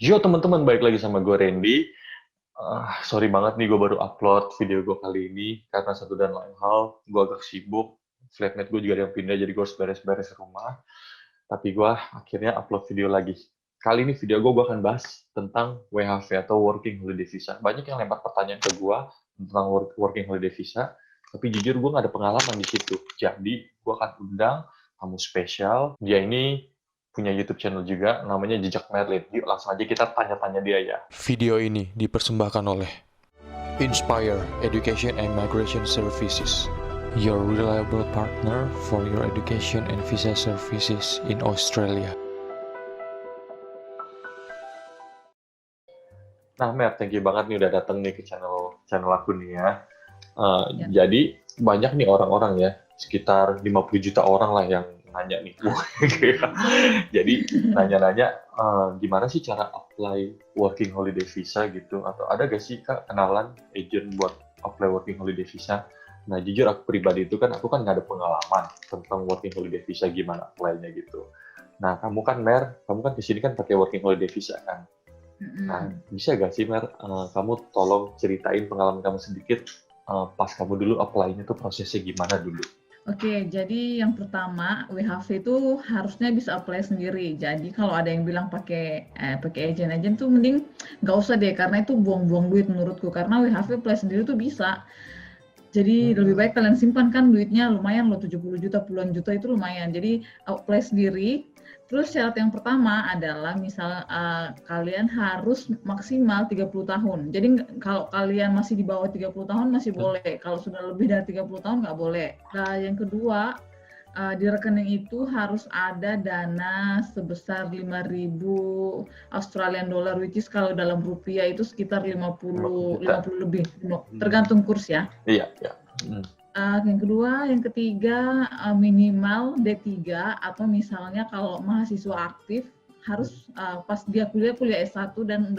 Yo teman-teman, balik lagi sama gue Randy. Sorry banget nih gue baru upload video gue kali ini karena satu dan lain hal gue agak sibuk. Flatmate gue juga ada yang pindah jadi gue harus beres-beres rumah. Tapi gue akhirnya upload video lagi. Kali ini video gue akan bahas tentang WHV atau Working Holiday Visa. Banyak yang lempar pertanyaan ke gue tentang Working Holiday Visa. Tapi jujur gue gak ada pengalaman di situ. Jadi gue akan undang tamu spesial. Dia ini punya YouTube channel juga, namanya Jejak Merlin. Yuk langsung aja kita tanya-tanya dia ya. Video ini dipersembahkan oleh Inspire Education and Migration Services, your reliable partner for your education and visa services in Australia. Nah, Mer, thank you banget nih udah datang nih ke channel aku nih ya. Ya. Jadi banyak nih orang-orang ya, sekitar 50 juta orang lah yang nanya nih. Jadi nanya-nanya gimana sih cara apply working holiday visa gitu, atau ada gak sih Kak kenalan agent buat apply working holiday visa? Nah jujur aku pribadi itu kan aku kan nggak ada pengalaman tentang working holiday visa gimana apply-nya gitu. Nah kamu kan Mer, kamu kan kesini kan pakai working holiday visa kan? Nah, bisa gak sih Mer, kamu tolong ceritain pengalaman kamu sedikit pas kamu dulu apply-nya tuh prosesnya gimana dulu? Oke, jadi yang pertama WHV itu harusnya bisa apply sendiri. Jadi kalau ada yang bilang pakai agent tuh mending nggak usah deh, karena itu buang-buang duit menurutku. Karena WHV apply sendiri tuh bisa. Jadi lebih baik kalian simpan kan duitnya, lumayan loh 70 juta, puluhan juta itu lumayan. Jadi apply sendiri. Terus syarat yang pertama adalah misal kalian harus maksimal 30 tahun. Jadi kalau kalian masih di bawah 30 tahun masih boleh. Kalau sudah lebih dari 30 tahun nggak boleh. Nah, yang kedua, di rekening itu harus ada dana sebesar 5.000 Australian dollar, which is kalau dalam rupiah itu sekitar 50 lebih, tergantung kurs ya. Iya, iya. Yang ketiga minimal D3, atau misalnya kalau mahasiswa aktif harus pas dia kuliah S1 dan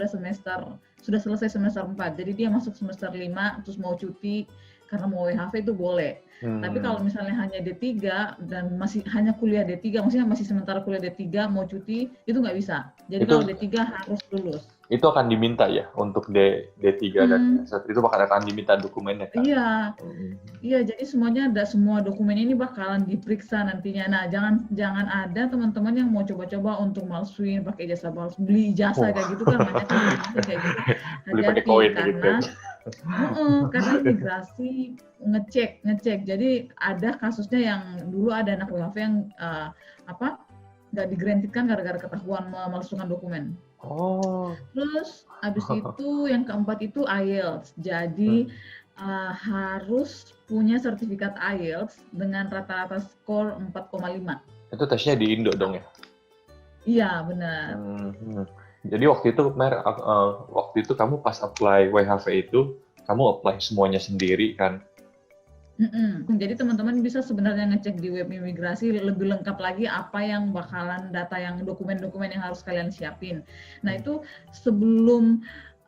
sudah selesai semester 4. Jadi dia masuk semester 5 terus mau cuti karena mau WHV itu boleh. Tapi kalau misalnya hanya D3 dan masih hanya kuliah D3, maksudnya masih sementara kuliah D3 mau cuti, itu nggak bisa. Jadi kalau D3 harus lulus. Itu akan diminta ya untuk D3 dan S1 itu akan diminta dokumennya kan? Iya, jadi semua dokumen ini bakalan diperiksa nantinya. Nah, jangan ada teman-teman yang mau coba-coba untuk malsuin pakai jasa palsu, beli jasa kayak gitu kan, banyak kan kayak gitu. Beli pakai koin gitu. Karena imigrasi ngecek. Jadi ada kasusnya yang dulu ada anak WHV yang nggak digrantitkan gara-gara ketahuan memalsukan dokumen. Terus abis itu yang keempat itu IELTS. Jadi harus punya sertifikat IELTS dengan rata-rata skor 4,5. Itu tesnya di Indo dong ya? Iya, benar. Jadi waktu itu kamu pas apply WHV itu, kamu apply semuanya sendiri kan? Jadi teman-teman bisa sebenarnya ngecek di web imigrasi lebih lengkap lagi apa yang bakalan data yang dokumen-dokumen yang harus kalian siapin. Nah itu sebelum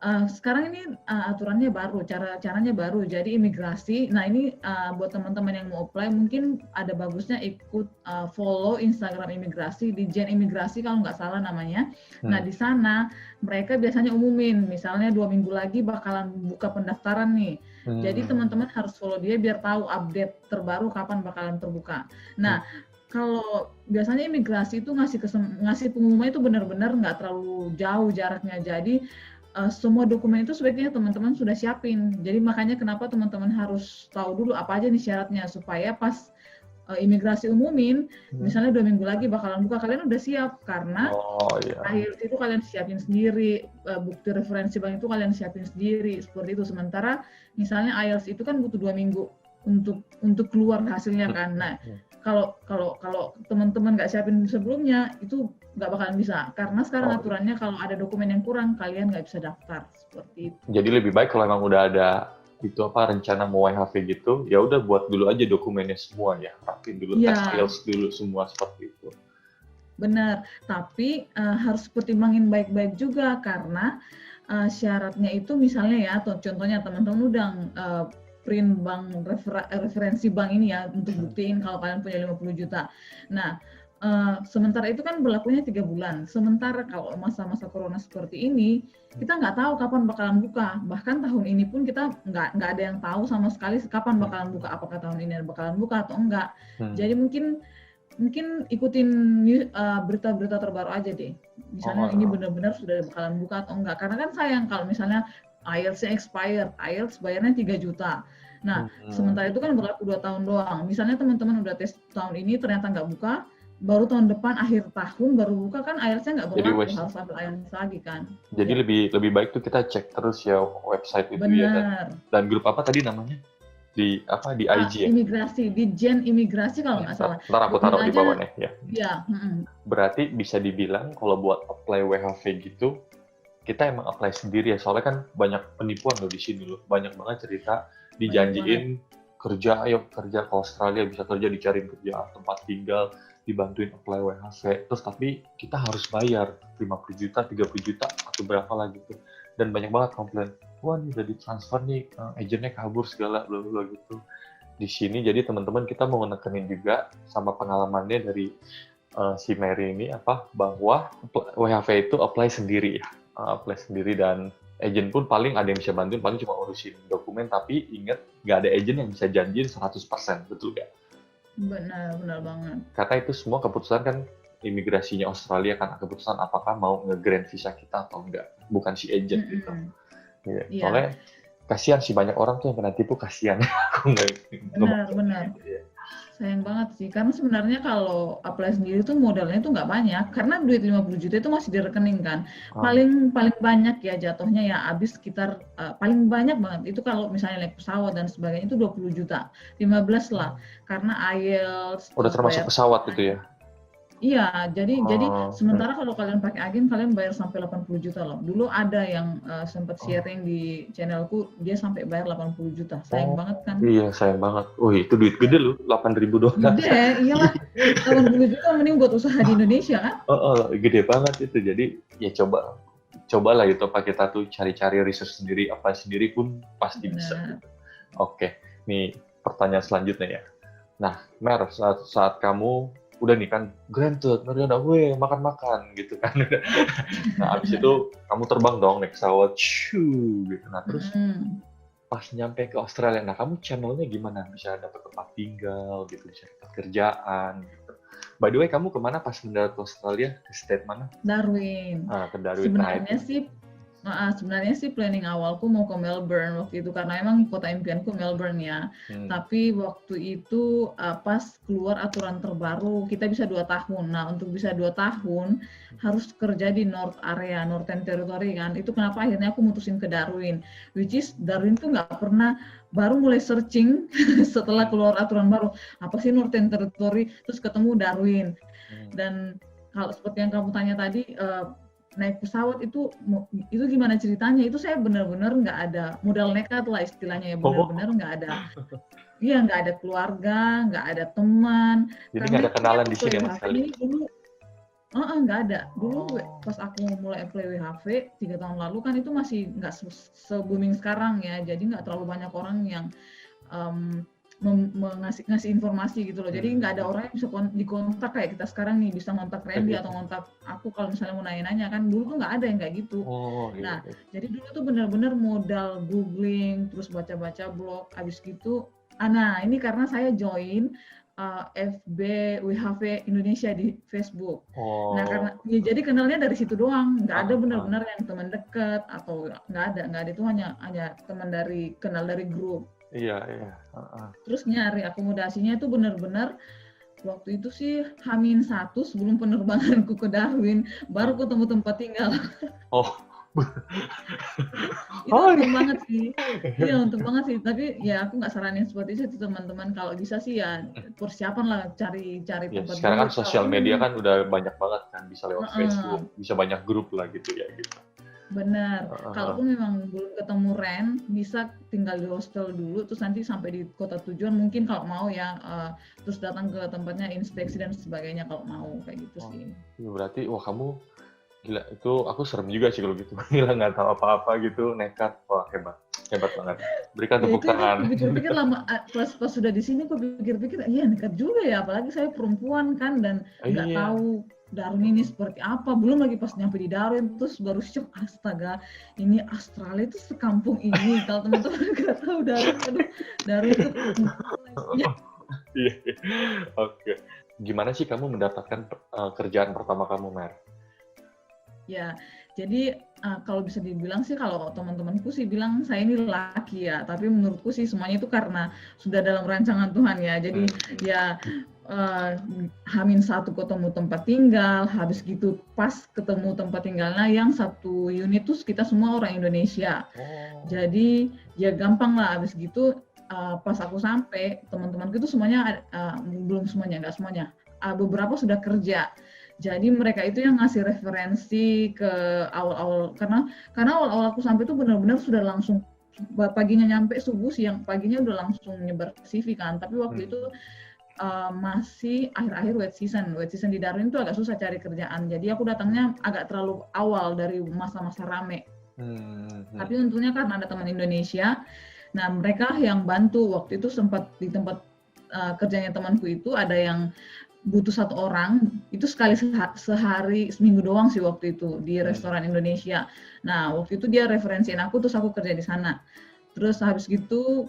sekarang ini aturannya baru, caranya baru. Jadi imigrasi, nah ini buat teman-teman yang mau apply mungkin ada bagusnya ikut follow Instagram imigrasi di Jen Imigrasi kalau nggak salah namanya. Nah di sana mereka biasanya umumin, misalnya 2 minggu lagi bakalan buka pendaftaran nih. Jadi teman-teman harus follow dia biar tahu update terbaru kapan bakalan terbuka. Nah kalau biasanya imigrasi itu ngasih pengumuman itu benar-benar nggak terlalu jauh jaraknya. Jadi semua dokumen itu sebaiknya teman-teman sudah siapin. Jadi makanya kenapa teman-teman harus tahu dulu apa aja nih syaratnya supaya pas imigrasi umumin, misalnya 2 minggu lagi bakalan buka, kalian udah siap karena IELTS itu kalian siapin sendiri, bukti referensi bank itu kalian siapin sendiri, seperti itu. Sementara misalnya IELTS itu kan butuh 2 minggu untuk keluar hasilnya kan. Nah kalau teman-teman nggak siapin sebelumnya itu nggak bakalan bisa, karena sekarang aturannya kalau ada dokumen yang kurang kalian nggak bisa daftar, seperti itu. Jadi lebih baik kalau emang udah ada rencana mau WHV gitu, ya udah buat dulu aja dokumennya semua ya, rapin dulu, tes IELTS dulu semua seperti itu. Benar, tapi harus pertimbangin baik-baik juga karena syaratnya itu misalnya ya, contohnya teman-teman udah print bank referensi bank ini ya untuk buktiin kalau kalian punya 50 juta. Nah sementara itu kan berlakunya 3 bulan. Sementara kalau masa-masa corona seperti ini, kita nggak tahu kapan bakalan buka. Bahkan tahun ini pun kita nggak ada yang tahu sama sekali kapan bakalan buka. Apakah tahun ini bakalan buka atau enggak. Jadi mungkin ikutin berita-berita terbaru aja deh. Misalnya ini benar-benar sudah bakalan buka atau enggak. Karena kan sayang kalau misalnya IELTS-nya expired, IELTS bayarnya 3 juta. Nah, sementara itu kan berlaku 2 tahun doang. Misalnya teman-teman udah tes tahun ini ternyata nggak buka, baru tahun depan akhir tahun baru buka kan IELTS-nya nggak berlaku, harus ambil IELTS lagi kan. Jadi lebih baik tuh kita cek terus ya website itu. Benar. Ya. Dan grup apa tadi namanya? Di IG ya? Imigrasi, di Jen Imigrasi kalau nggak salah. Ntar aku taruh di bawah nih ya. Iya. Berarti bisa dibilang kalau buat apply WHV gitu, kita emang apply sendiri ya. Soalnya kan banyak penipuan loh di sini loh. Banyak banget cerita dijanjiin kerja, ayo kerja ke Australia, bisa kerja, dicariin kerja, tempat tinggal, dibantuin apply WHV. Terus tapi kita harus bayar 50 juta, 30 juta, atau berapa lah gitu. Dan banyak banget komplain, wah ini udah ditransfer nih, agennya kabur segala, bla gitu. Di sini jadi teman-teman kita mau nekenin juga sama pengalamannya dari si Mary ini bahwa WHV itu apply sendiri ya. Apply sendiri dan agent pun paling ada yang bisa bantuin, paling cuma urusin dokumen, tapi ingat nggak ada agent yang bisa janjiin 100%, betul nggak? Benar banget. Karena itu semua keputusan kan imigrasinya Australia kan, keputusan apakah mau nge-grant visa kita atau enggak, bukan si agent gitu. Yeah. Soalnya kasihan sih, banyak orang tuh yang kena tipu, kasihan. Benar. Sayang banget sih, karena sebenarnya kalau apply sendiri tuh modalnya tuh nggak banyak, karena duit 50 juta itu masih di rekening kan. Paling banyak ya jatuhnya ya habis sekitar paling banyak banget itu kalau misalnya naik pesawat dan sebagainya itu 20 juta, 15 lah, karena IELTS. Udah termasuk pesawat itu ya? Iya, jadi sementara kalau kalian pakai agen kalian bayar sampai 80 juta loh. Dulu ada yang sempat sharing di channelku, dia sampai bayar 80 juta. Sayang banget kan? Iya, sayang banget. Oh, itu duit gede loh, $8.000. Gede, iyalah. 80 juta mending buat usaha di Indonesia kan? Gede banget itu. Jadi ya cobalah itu kita tuh cari-cari research sendiri, apa sendiri pun pasti bisa. Oke, nih pertanyaan selanjutnya ya. Nah, Mer, saat kamu udah nih kan granted, udah makan gitu kan. Nah abis itu kamu terbang dong naik pesawat, gitu. Nah terus pas nyampe ke Australia, nah kamu channelnya gimana? Bisa dapat tempat tinggal gitu, bisa dapat kerjaan gitu. By the way, kamu kemana pas mendarat ke Australia? Ke state mana? Darwin. Ke Darwin. Sebenarnya sih planning awalku mau ke Melbourne waktu itu karena emang kota impianku Melbourne ya. Tapi waktu itu pas keluar aturan terbaru kita bisa 2 tahun. Nah untuk bisa 2 tahun harus kerja di Northern Territory kan. Itu kenapa akhirnya aku mutusin ke Darwin. Which is Darwin tuh nggak pernah, baru mulai searching setelah keluar aturan baru. Apa sih Northern Territory? Terus ketemu Darwin. Dan kalau seperti yang kamu tanya tadi, naik pesawat itu gimana ceritanya? Itu saya benar-benar nggak ada modal nekat lah istilahnya ya, benar-benar nggak ada. Iya, nggak ada keluarga, nggak ada teman. Jadi nggak ada kenalan di sini sama sekali. Dulu nggak ada. Dulu pas aku mulai apply WHV 3 tahun lalu kan itu masih nggak se-booming sekarang ya. Jadi nggak terlalu banyak orang yang ngasih informasi gitu loh. Jadi nggak ada orang yang bisa dikontak kayak kita sekarang nih, bisa ngontak Randy atau ngontak aku kalau misalnya mau nanya-nanya kan. Dulu tuh nggak ada yang kayak gitu. Nah, jadi dulu tuh benar-benar modal googling, terus baca-baca blog, abis gitu. Nah, ini karena saya join FB WHV Indonesia di Facebook. Nah, karena ya jadi kenalnya dari situ doang. Nggak ada benar-benar yang teman dekat atau nggak ada, itu hanya teman kenal dari grup. Iya. Terus nyari akomodasinya itu benar-benar waktu itu sih H-1 sebelum penerbanganku ke Darwin baru ketemu tempat tinggal. Itu untung banget sih. Iya untung banget sih. Tapi ya aku nggak saranin seperti itu teman-teman. Kalau bisa sih ya persiapan lah cari tempat. Sekarang kan sosial media kan udah banyak banget kan, bisa lewat Facebook, bisa banyak grup lah gitu ya gitu. Benar. Kalaupun memang belum ketemu bisa tinggal di hostel dulu, terus nanti sampai di kota tujuan mungkin kalau mau ya, terus datang ke tempatnya inspeksi dan sebagainya kalau mau kayak gitu sih. Berarti kamu gila, itu aku serem juga sih kalau gitu. Gila nggak tahu apa-apa gitu, nekat, hebat. Hebat banget. Berikan Ya tepuk itu tangan. kupikir-pikir lama pas sudah di sini kok pikir-pikir iya nekat juga ya, apalagi saya perempuan kan dan nggak Iya. tahu Darwin ini seperti apa, belum lagi pas nyampe di Darwin terus baru shock, astaga ini Australia itu sekampung ini. Kalau teman-teman nggak tahu Darwin, aduh Darwin itu punya. Iya. Oke. Gimana sih kamu mendapatkan kerjaan pertama kamu, Mer? Ya, jadi kalau bisa dibilang sih, kalau teman-temanku sih bilang saya ini laki ya, tapi menurutku sih semuanya itu karena sudah dalam rancangan Tuhan ya. Jadi ya H-1 ketemu tempat tinggal, habis gitu pas ketemu tempat tinggalnya yang satu unit tuh kita semua orang Indonesia. Jadi ya gampang lah, habis gitu pas aku sampai teman-temanku itu semuanya belum semuanya, nggak semuanya, beberapa sudah kerja. Jadi mereka itu yang ngasih referensi ke awal-awal, karena awal-awal aku sampai itu benar-benar sudah langsung paginya nyampe subuh, siang paginya udah langsung nyebar CV kan. Tapi waktu itu masih akhir-akhir wet season di Darwin itu agak susah cari kerjaan. Jadi aku datangnya agak terlalu awal dari masa-masa rame. Tapi untungnya karena ada teman Indonesia, nah mereka yang bantu. Waktu itu sempat di tempat kerjanya temanku itu ada yang butuh satu orang, itu sekali sehari, seminggu doang sih waktu itu di restoran Indonesia. Nah waktu itu dia referensiin aku, terus aku kerja di sana. Terus habis gitu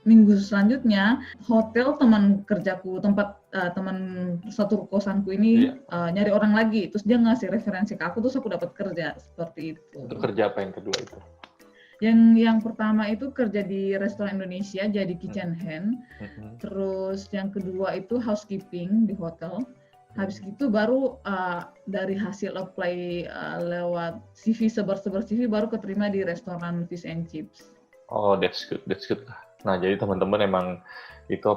minggu selanjutnya hotel teman kerjaku, tempat teman satu kosanku ini nyari orang lagi, terus dia ngasih referensi ke aku, terus aku dapat kerja seperti itu. Untuk kerja apa yang kedua itu? Yang pertama itu kerja di restoran Indonesia jadi kitchen hand, terus yang kedua itu housekeeping di hotel. Habis gitu baru dari hasil apply lewat CV, sebar-sebar CV, baru keterima di restoran fish and chips. Oh, that's good lah. Nah, jadi teman-teman emang itu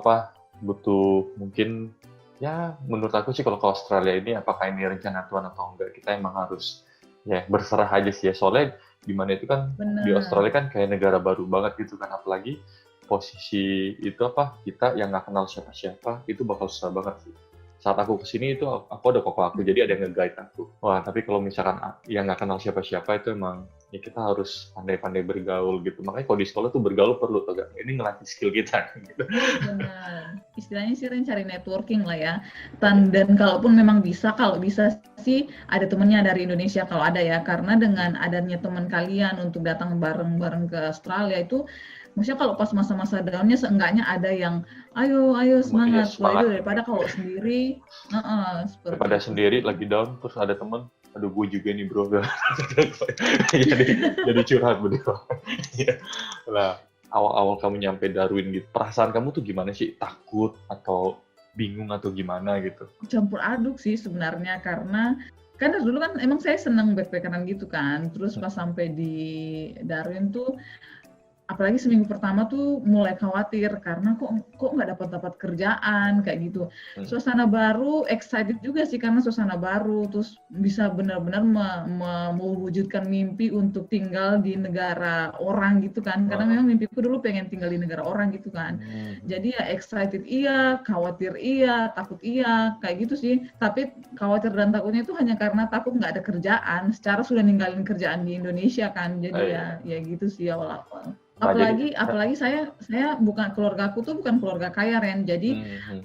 butuh mungkin ya, menurut aku sih kalau ke Australia ini apakah ini rencana Tuhan atau enggak, kita emang harus ya berserah aja sih ya, soalnya dimana itu kan di Australia kan kayak negara baru banget gitu kan, apalagi posisi itu kita yang nggak kenal siapa-siapa itu bakal susah banget sih. Saat aku kesini itu aku ada koko aku, jadi ada yang nge-guide aku. Wah, tapi kalau misalkan yang nggak kenal siapa-siapa itu emang ya kita harus pandai-pandai bergaul gitu. Makanya kalau di sekolah tuh bergaul perlu tuh, ini ngelatih skill kita gitu. Benar. Istilahnya sih cari networking lah ya. Dan kalaupun memang kalau bisa sih ada temennya dari Indonesia kalau ada ya. Karena dengan adanya teman kalian untuk datang bareng-bareng ke Australia itu, maksudnya kalau pas masa-masa down-nya seenggaknya ada yang ayo semangat. Kalau itu daripada kalau sendiri, daripada itu. Sendiri lagi down terus ada temen, aduh gue juga nih bro, jadi curhat begitu. Nah, awal-awal kamu nyampe Darwin gitu, perasaan kamu tuh gimana sih? Takut atau bingung atau gimana gitu? Campur aduk sih sebenarnya, karena kan dulu kan emang saya senang backpackeran gitu kan. Terus pas sampai di Darwin tuh, apalagi seminggu pertama tuh mulai khawatir karena kok nggak dapat kerjaan kayak gitu. Suasana baru, excited juga sih karena suasana baru, terus bisa benar-benar mewujudkan mimpi untuk tinggal di negara orang gitu kan. Karena memang mimpiku dulu pengen tinggal di negara orang gitu kan. Jadi ya excited iya, khawatir iya, takut iya, kayak gitu sih. Tapi khawatir dan takutnya itu hanya karena takut nggak ada kerjaan. Secara sudah ninggalin kerjaan di Indonesia kan. Jadi ya gitu sih awal-awal. Apalagi saya bukan, keluargaku tuh bukan keluarga kaya, Ren. Jadi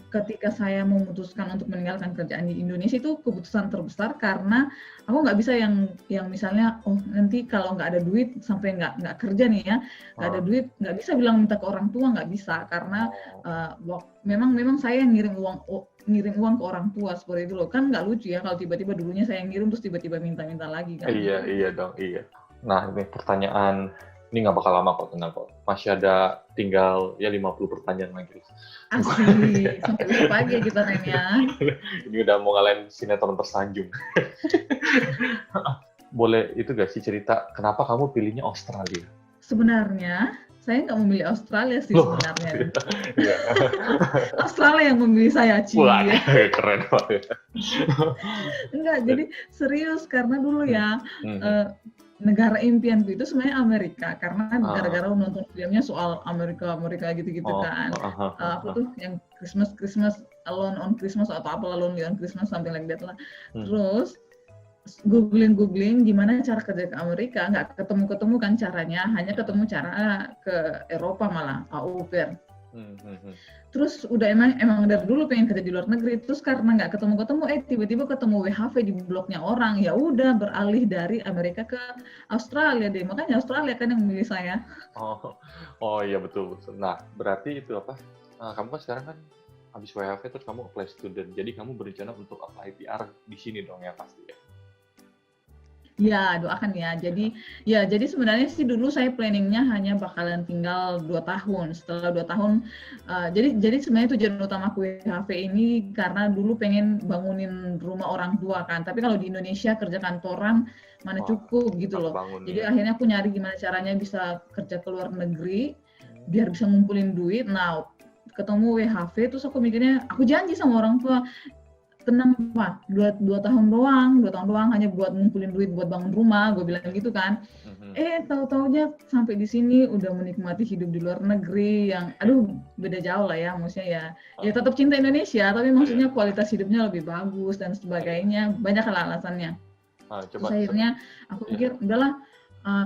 ketika saya memutuskan untuk meninggalkan kerjaan di Indonesia itu keputusan terbesar, karena aku nggak bisa yang misalnya nanti kalau nggak ada duit sampai nggak kerja nih ya, nggak ada duit, nggak bisa bilang minta ke orang tua, nggak bisa, karena memang saya ngirim uang ke orang tua seperti itu loh. Kan nggak lucu ya kalau tiba-tiba dulunya saya ngirim terus tiba-tiba minta lagi kan. Iya dong. Nah, ini pertanyaan ini nggak bakal lama kok, tenang kok. Masih ada tinggal 50 pertanyaan lagi. Asli, sampai besok pagi kita nanya. Ini udah mau ngalahin sinetron tersanjung. Boleh itu gak sih cerita, kenapa kamu pilihnya Australia? Sebenarnya, saya nggak memilih Australia sih sebenarnya. Australia yang memilih saya, Ci. Wah, keren banget. Enggak, jadi serius, karena dulu ya, negara impianku itu sebenarnya Amerika, karena gara-gara menonton filmnya soal Amerika gitu-gitu kan. Apa tuh yang Christmas Alone on Christmas atau apa, Lonely on Christmas, something like that lah. googling gimana cara kerja ke Amerika, nggak ketemu kan caranya, hanya ketemu cara ke Eropa malah, au pair. Terus udah emang dari dulu pengen kerja di luar negeri, terus karena nggak ketemu tiba-tiba ketemu WHV di blognya orang, ya udah beralih dari Amerika ke Australia deh, makanya Australia kan yang memilih saya. Oh iya betul. Nah berarti itu apa? Kamu kan sekarang kan habis WHV terus kamu apply student, jadi kamu berencana untuk apply PR di sini dong ya pasti ya? Ya, doakan ya. Jadi sebenarnya sih dulu saya planningnya hanya bakalan tinggal 2 tahun. Setelah 2 tahun, jadi sebenarnya tujuan utama WHV ini karena dulu pengen bangunin rumah orang tua kan. Tapi kalau di Indonesia kerja kantoran mana cukup gitu loh. Jadi akhirnya aku nyari gimana caranya bisa kerja ke luar negeri biar bisa ngumpulin duit. Nah, ketemu WHV terus aku mikirnya, aku janji sama orang tua, tenang Pak, 2 tahun doang hanya buat ngumpulin duit buat bangun rumah, gue bilang gitu kan. Tahu-taunya sampai di sini udah menikmati hidup di luar negeri yang beda jauh lah ya, maksudnya ya tetap cinta Indonesia, tapi maksudnya kualitas hidupnya lebih bagus dan sebagainya, banyak lah alasannya. Terus akhirnya aku pikir udahlah,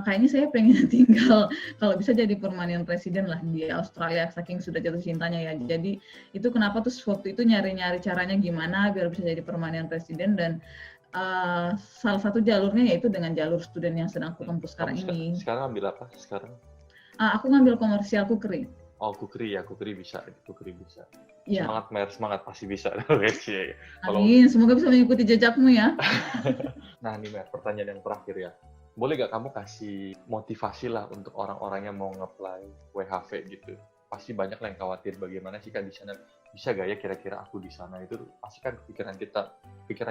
kayaknya saya pengen tinggal kalau bisa jadi permanent resident lah di Australia, saking sudah jatuh cintanya ya. Jadi itu kenapa terus waktu itu nyari-nyari caranya gimana biar bisa jadi permanent resident, dan salah satu jalurnya yaitu dengan jalur student yang sedang aku tempuh sekarang ini. Sekarang ambil apa sekarang? Aku ngambil komersial cookery. Oh, cookery bisa. Ya. Semangat pasti bisa. Amin, semoga bisa mengikuti jejakmu ya. Nah nih Mer, pertanyaan yang terakhir ya. Boleh gak kamu kasih motivasi lah untuk orang-orang yang mau nge-apply WHV gitu? Pasti banyak lah yang khawatir bagaimana sih kan di sana, bisa gak ya kira-kira aku di sana, itu pasti kan pikiran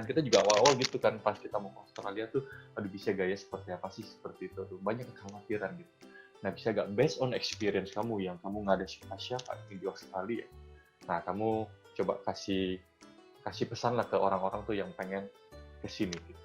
kita juga awal-awal gitu kan pas kita mau ke Australia tuh, bisa gak ya seperti apa sih seperti itu tuh, banyak kekhawatiran gitu. Nah bisa gak based on experience kamu yang kamu nggak ada siapa-siapa di Australia, nah kamu coba kasih pesan lah ke orang-orang tuh yang pengen kesini gitu.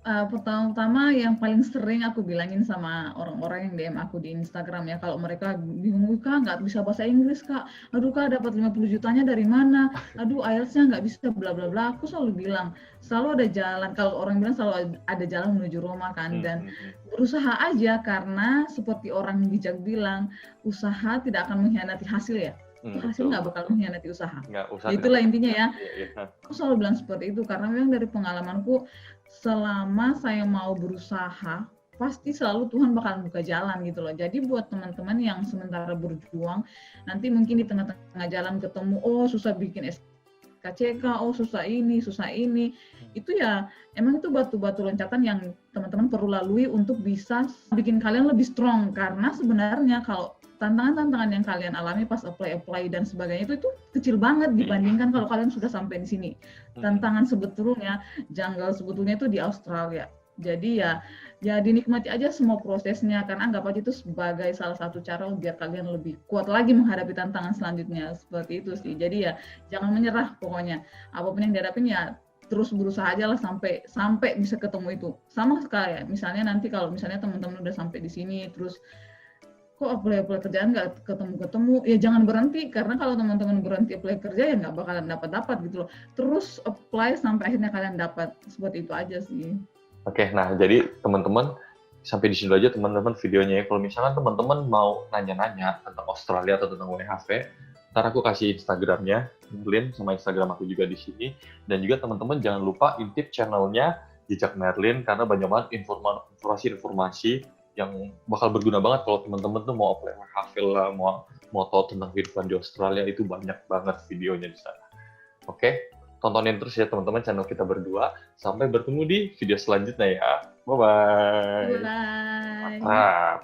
Pertama-tama yang paling sering aku bilangin sama orang-orang yang DM aku di Instagram ya, kalau mereka bingung, Kak nggak bisa bahasa Inggris Kak, aduh Kak dapat 50 jutanya dari mana, aduh IELTS-nya nggak bisa bla bla bla, aku selalu bilang selalu ada jalan, kalau orang bilang selalu ada jalan menuju Roma kan, dan berusaha aja, karena seperti orang bijak bilang, usaha tidak akan mengkhianati hasil ya. Hasil nggak bakal mengkhianati usaha. Itulah intinya ya. Aku selalu bilang seperti itu karena memang dari pengalamanku, selama saya mau berusaha, pasti selalu Tuhan bakal buka jalan gitu loh. Jadi buat teman-teman yang sementara berjuang, nanti mungkin di tengah-tengah jalan ketemu, susah bikin SKCK, susah ini, itu ya emang itu batu-batu loncatan yang teman-teman perlu lalui untuk bisa bikin kalian lebih strong. Karena sebenarnya kalau tantangan-tantangan yang kalian alami pas apply dan sebagainya itu kecil banget dibandingkan kalau kalian sudah sampai di sini. Tantangan sebetulnya, janggal sebetulnya itu di Australia. Jadi ya dinikmati aja semua prosesnya, karena anggap aja itu sebagai salah satu cara biar kalian lebih kuat lagi menghadapi tantangan selanjutnya, seperti itu sih. Jadi ya jangan menyerah pokoknya. Apapun yang dihadapin ya terus berusaha aja lah sampai bisa ketemu itu. Sama kayak misalnya nanti kalau misalnya teman-teman udah sampai di sini terus kok apply kerjaan nggak ketemu, ya jangan berhenti, karena kalau teman-teman berhenti apply kerja ya nggak bakalan dapat gitu loh. Terus apply sampai akhirnya kalian dapat, seperti itu aja sih. Oke, nah jadi teman-teman sampai di sini aja teman-teman videonya ya. Kalau misalkan teman-teman mau nanya-nanya tentang Australia atau tentang WHV, ntar aku kasih Instagramnya, Merlin sama Instagram aku juga di sini, dan juga teman-teman jangan lupa intip channelnya Jejak Merlin karena banyak banget informasi yang bakal berguna banget kalau teman-teman tuh mau apply WHV lah, mau tahu tentang kehidupan di Australia, itu banyak banget videonya di sana. Oke, tontonin terus ya teman-teman channel kita berdua. Sampai bertemu di video selanjutnya ya. Bye-bye. Bye. Mantap.